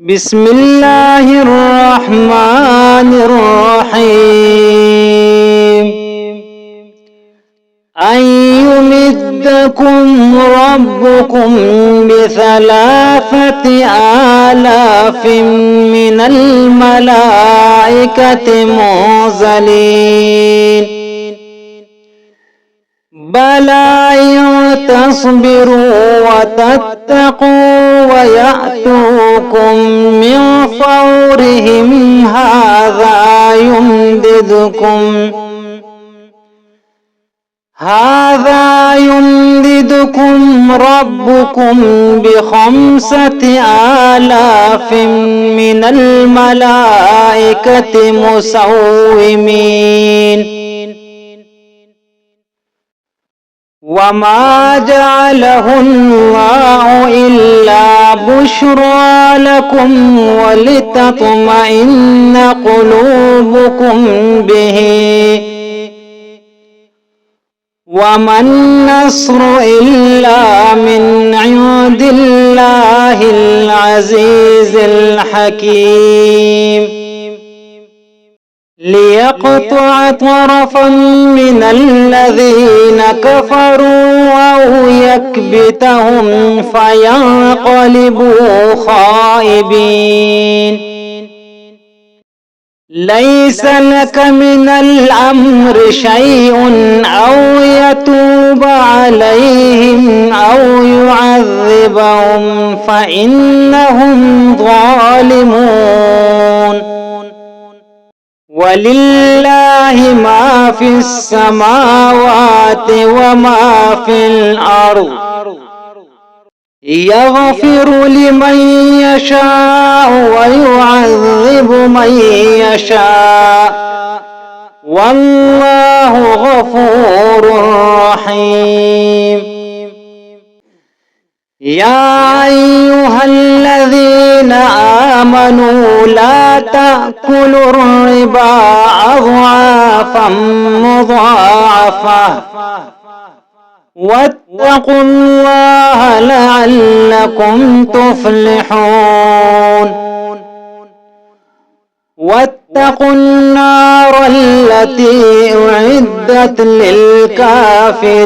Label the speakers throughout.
Speaker 1: بسم الله الرحمن الرحيم أن يمدكم ربكم ب3 آلاف من الملائكة منزلين بلى إن تصبروا وتتقوا ويأتوكم من فورهم هذا يمددكم ربكم ب5 آلاف من الملائكة مسومين وما جعله الله إلا بشرى لكم ولتطمئن قلوبكم به وما النصر إلا من عند الله العزيز الحكيم ليقطع طرفا من الذين كفروا أو يكبتهم فينقلبوا خائبين ليس لك من الأمر شيء أو يتوب عليهم أو يعذبهم فإنهم ظالمون ولله ما في السماوات وما في الأرض يغفر لمن يشاء ويعذب من يشاء والله غفور رحيم يا أيها الذين آمنوا لا تأكلوا الربا أضعافا مضاعفة واتقوا الله لعلكم تفلحون واتقوا النار التي أعدت للكافرين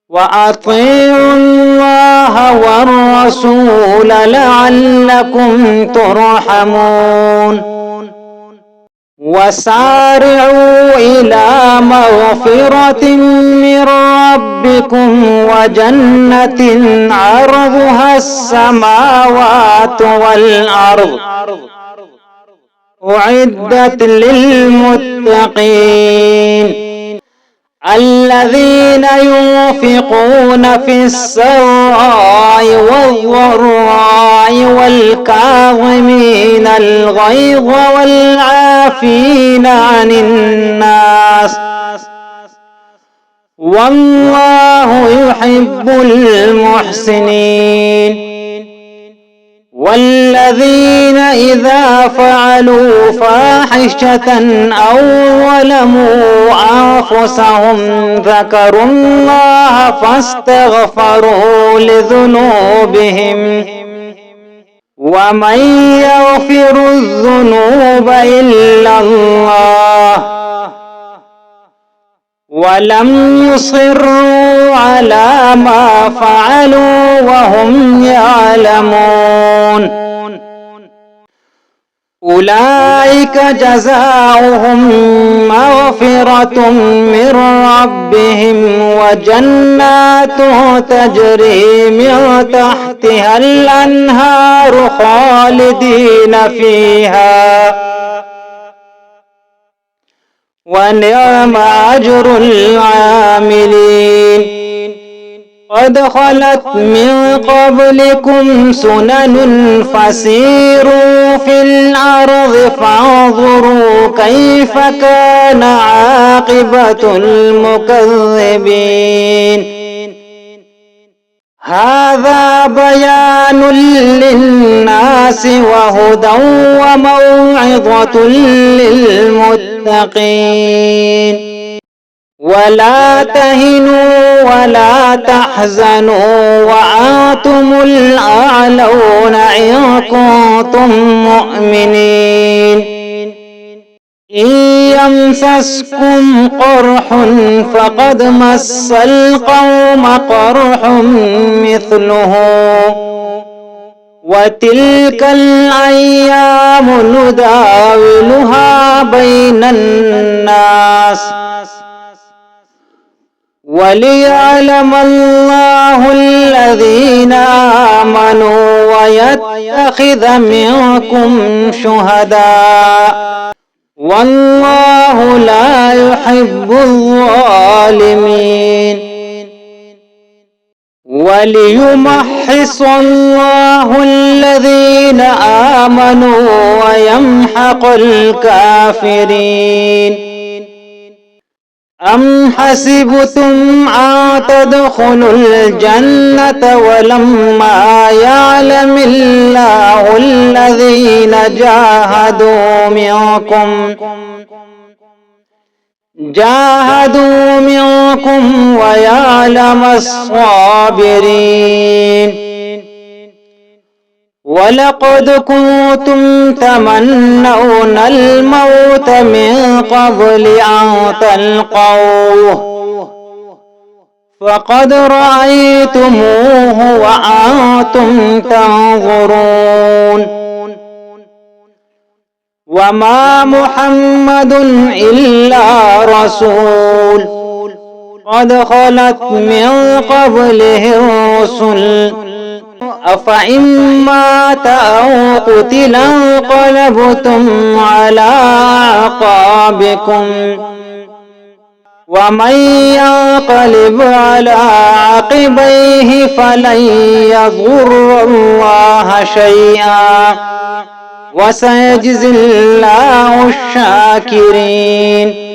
Speaker 1: وأطيعوا الله والرسول لعلكم ترحمون وسارعوا إلى مغفرة من ربكم وجنة عرضها السماوات والأرض أعدت للمتقين الذين ينفقون في السراء والضراء والكاظمين الغيظ والعافين عن الناس والله يحب المحسنين والذين إذا فعلوا فاحشة أو ظلموا أنفسهم ذكروا الله فاستغفروا لذنوبهم ومن يغفر الذنوب إلا الله ولم يصروا على ما فعلوا وهم يعلمون أولئك جزاؤهم مغفرة من ربهم وجنات تجري من تحتها الأنهار خالدين فيها ونعم أجر العاملين قد خلت من قبلكم سنن فسيروا في الأرض فانظروا كيف كان عاقبة المكذبين هذا بيان للناس وهدى وموعظة للمتقين ولا تهنوا ولا تحزنوا وأنتم الأعلون إن كنتم مؤمنين إن يمسسكم قرح فقد مس القوم قرح مثله وتلك الأيام نداولها بين الناس وليعلم الله الذين آمنوا ويتخذ منكم شهداء والله لا يحب الظالمين وليمحص الله الذين آمنوا ويمحق الكافرين أم حسبتم أن تدخلوا الجنة ولما يعلم الله الذين جاهدوا منكم ويعلم الصابرين ولقد كنتم تمنون الموت من قبل أن تلقوه فقد رأيتموه وأنتم تنظرون وما محمد إلا رسول قد خلت من قبله الرسل أفإن مات أو قتل انقلبتم على أعقابكم ومن ينقلب على عقبيه فلن يضر الله شيئا وسيجزي الله الشاكرين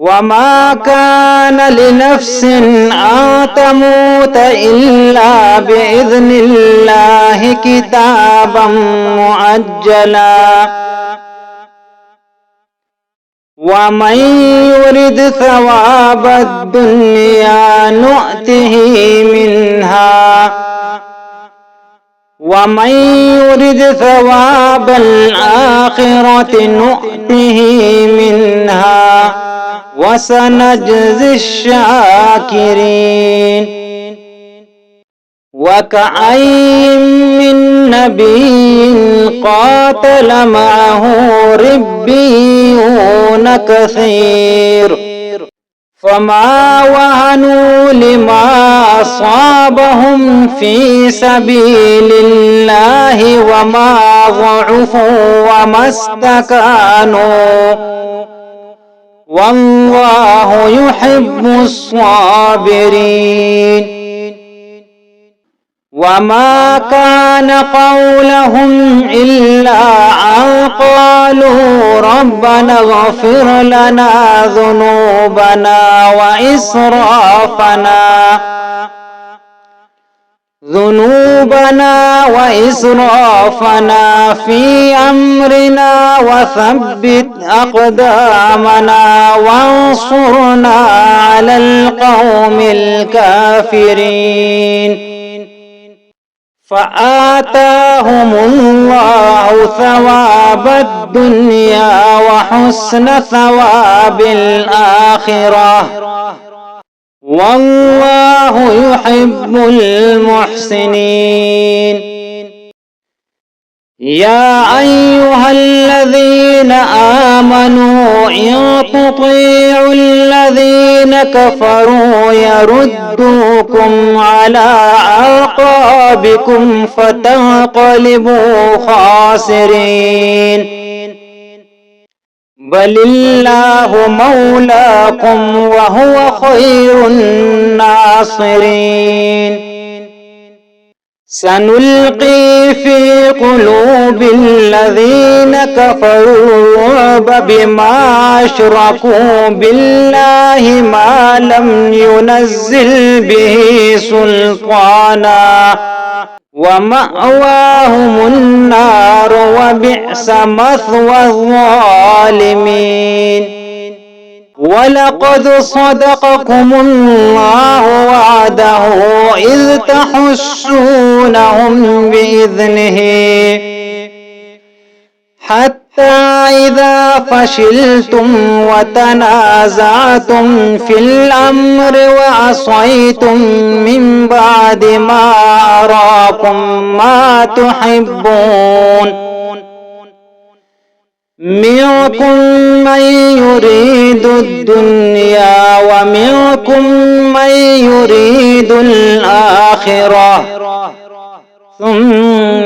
Speaker 1: وما كان لنفس أن تموت إلا بإذن الله كتابا مؤجلا ومن يرد ثواب الدنيا نؤته منها ومن يرد ثواب الآخرة نؤته منها وسنجزي الشاكرين وكأين من نبي قاتل معه ربيون كثير فما وهنوا لما أصابهم في سبيل الله وما ضعفوا وما استكانوا والله يحب الصابرين وما كان قولهم إلا أن قالوا ربنا اغفر لنا ذنوبنا وإسرافنا في أمرنا وثبت أقدامنا وانصرنا على القوم الكافرين فآتاهم الله ثواب الدنيا وحسن ثواب الآخرة والله يحب المحسنين يا أيها الذين آمنوا إن تطيعوا الذين كفروا يردوكم على أعقابكم فتنقلبوا خاسرين بل الله مولاكم وهو خير الناصرين سنلقي في قلوب الذين كفروا الرعب بما أشركوا بالله ما لم ينزل به سلطانا ومأواهم النار وبئس مثوى الظالمين ولقد صدقكم الله وعده إذ تحسونهم بإذنه حتى إذا فشلتم وتنازعتم في الأمر وعصيتم من بعد ما أراكم ما تحبون منكم من يريد الدنيا ومنكم من يريد الآخرة ثم